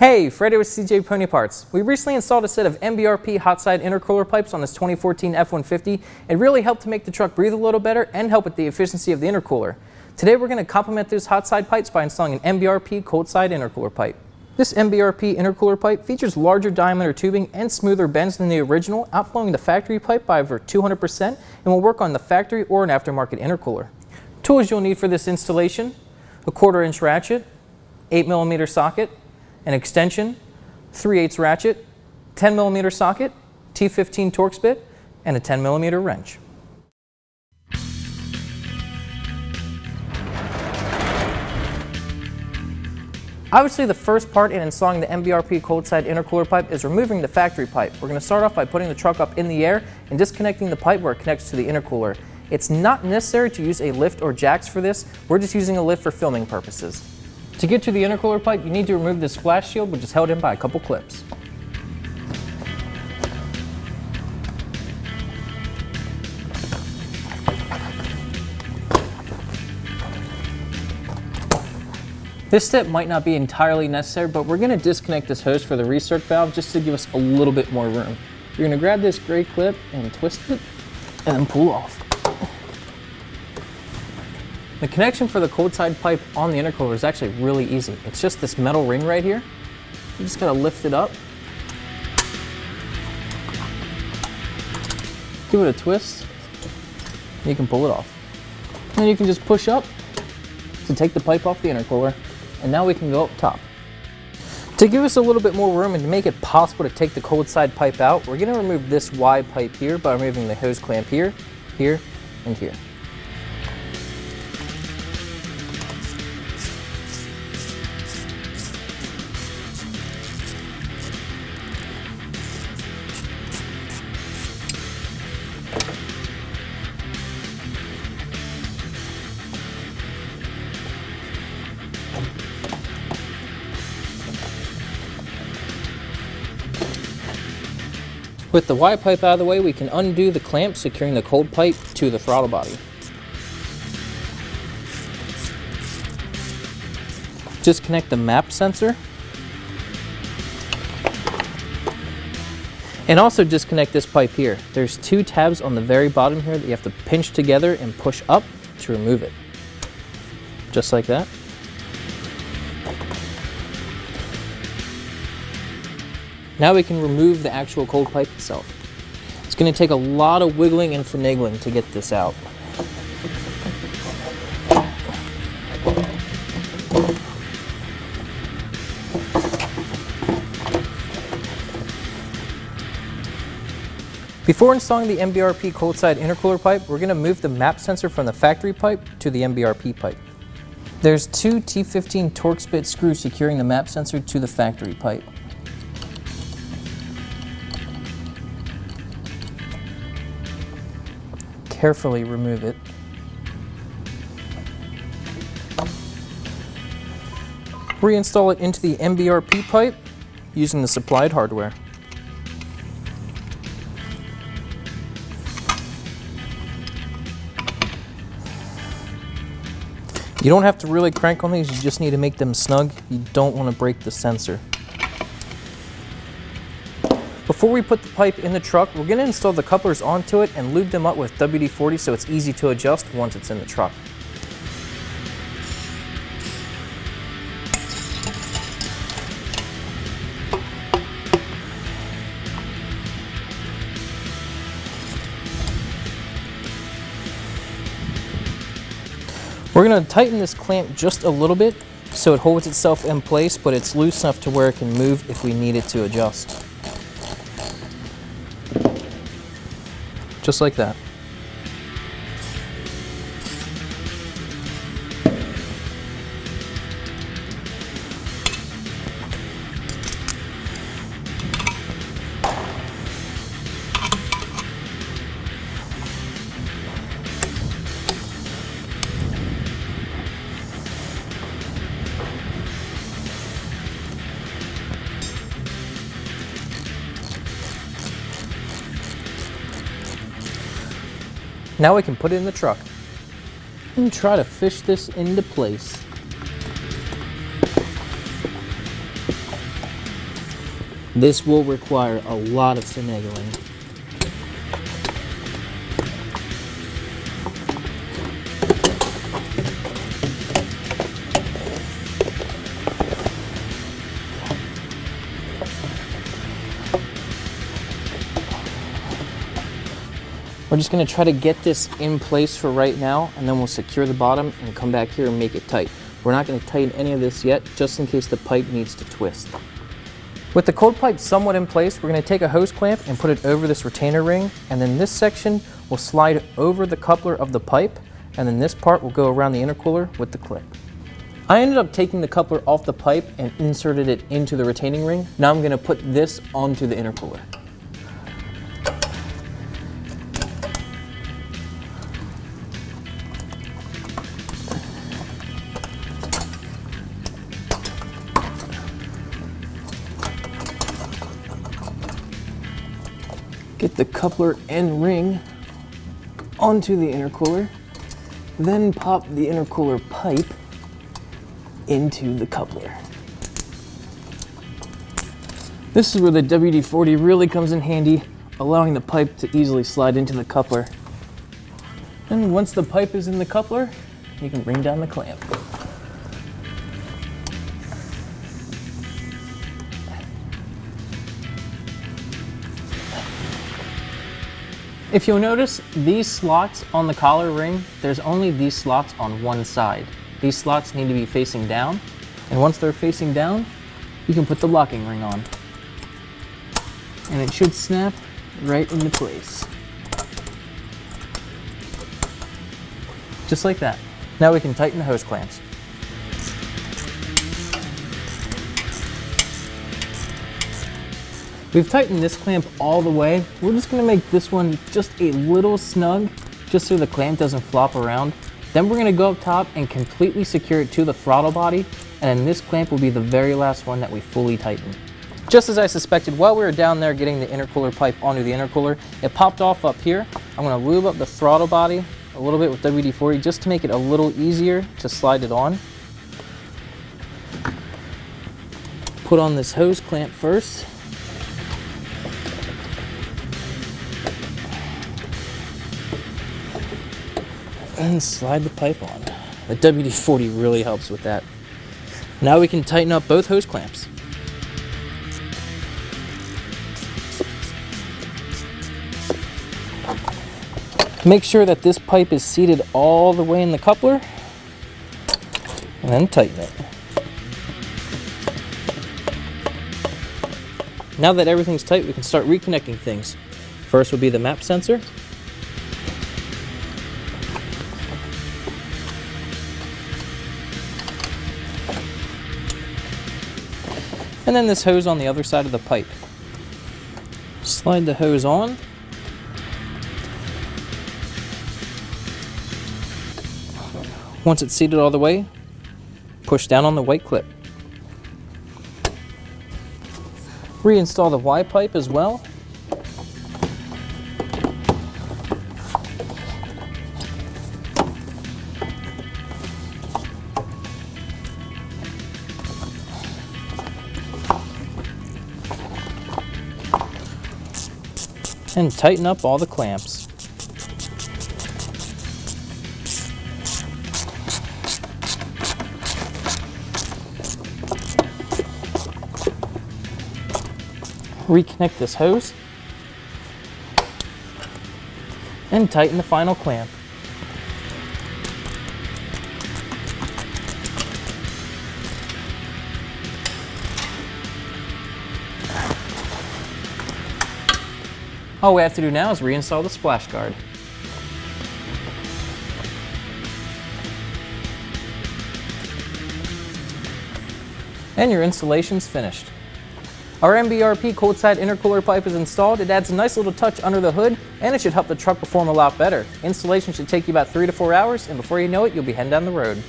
Hey, Freddy with CJ Pony Parts. We recently installed a set of MBRP Side Intercooler pipes on this 2014 F-150. It really helped to make the truck breathe a little better and help with the efficiency of the intercooler. Today we're going to complement those hot side pipes by installing an MBRP cold side intercooler pipe. This MBRP intercooler pipe features larger diameter tubing and smoother bends than the original, outflowing the factory pipe by over 200% and will work on the factory or an aftermarket intercooler. Tools you'll need for this installation: a 1/4-inch ratchet, 8mm socket, an extension, 3/8 ratchet, 10mm socket, T15 Torx bit, and a 10mm wrench. Obviously, the first part in installing the MBRP cold side intercooler pipe is removing the factory pipe. We're going to start off by putting the truck up in the air and disconnecting the pipe where it connects to the intercooler. It's not necessary to use a lift or jacks for this. We're just using a lift for filming purposes. To get to the intercooler pipe, you need to remove this splash shield, which is held in by a couple clips. This step might not be entirely necessary, but we're going to disconnect this hose for the recirc valve just to give us a little bit more room. You're going to grab this gray clip and twist it, and then pull off. The connection for the cold side pipe on the intercooler is actually really easy. It's just this metal ring right here. You just gotta lift it up, give it a twist, and you can pull it off. And you can just push up to take the pipe off the intercooler, and now we can go up top. To give us a little bit more room and to make it possible to take the cold side pipe out, we're gonna remove this Y pipe here by removing the hose clamp here, here, and here. With the Y pipe out of the way, we can undo the clamp securing the cold pipe to the throttle body. Disconnect the map sensor. And also disconnect this pipe here. There's 2 tabs on the very bottom here that you have to pinch together and push up to remove it. Just like that. Now we can remove the actual cold pipe itself. It's going to take a lot of wiggling and finagling to get this out. Before installing the MBRP cold side intercooler pipe, we're going to move the map sensor from the factory pipe to the MBRP pipe. There's 2 T15 Torx bit screws securing the map sensor to the factory pipe. Carefully remove it. Reinstall it into the MBRP pipe using the supplied hardware. You don't have to really crank on these, you just need to make them snug. You don't want to break the sensor. Before we put the pipe in the truck, we're going to install the couplers onto it and lube them up with WD-40 so it's easy to adjust once it's in the truck. We're going to tighten this clamp just a little bit so it holds itself in place, but it's loose enough to where it can move if we need it to adjust. Just like that. Now we can put it in the truck and try to fish this into place. This will require a lot of finagling. We're just going to try to get this in place for right now, and then we'll secure the bottom and come back here and make it tight. We're not going to tighten any of this yet, just in case the pipe needs to twist. With the cold pipe somewhat in place, we're going to take a hose clamp and put it over this retainer ring, and then this section will slide over the coupler of the pipe, and then this part will go around the intercooler with the clip. I ended up taking the coupler off the pipe and inserted it into the retaining ring. Now I'm going to put this onto the intercooler. Get the coupler and ring onto the intercooler, then pop the intercooler pipe into the coupler. This is where the WD-40 really comes in handy, allowing the pipe to easily slide into the coupler. And once the pipe is in the coupler, you can bring down the clamp. If you'll notice, these slots on the collar ring, there's only these slots on one side. These slots need to be facing down, and once they're facing down, you can put the locking ring on. And it should snap right into place. Just like that. Now we can tighten the hose clamps. We've tightened this clamp all the way. We're just gonna make this one just a little snug, just so the clamp doesn't flop around. Then we're gonna go up top and completely secure it to the throttle body, and then this clamp will be the very last one that we fully tighten. Just as I suspected, while we were down there getting the intercooler pipe onto the intercooler, it popped off up here. I'm gonna lube up the throttle body a little bit with WD-40 just to make it a little easier to slide it on. Put on this hose clamp first. And slide the pipe on. The WD-40 really helps with that. Now we can tighten up both hose clamps. Make sure that this pipe is seated all the way in the coupler, and then tighten it. Now that everything's tight, we can start reconnecting things. First will be the map sensor. And then this hose on the other side of the pipe. Slide the hose on. Once it's seated all the way, push down on the white clip. Reinstall the Y pipe as well. And tighten up all the clamps. Reconnect this hose and tighten the final clamp. All we have to do now is reinstall the splash guard. And your installation's finished. Our MBRP cold side intercooler pipe is installed. It adds a nice little touch under the hood, and it should help the truck perform a lot better. Installation should take you about 3 to 4 hours, and before you know it, you'll be heading down the road.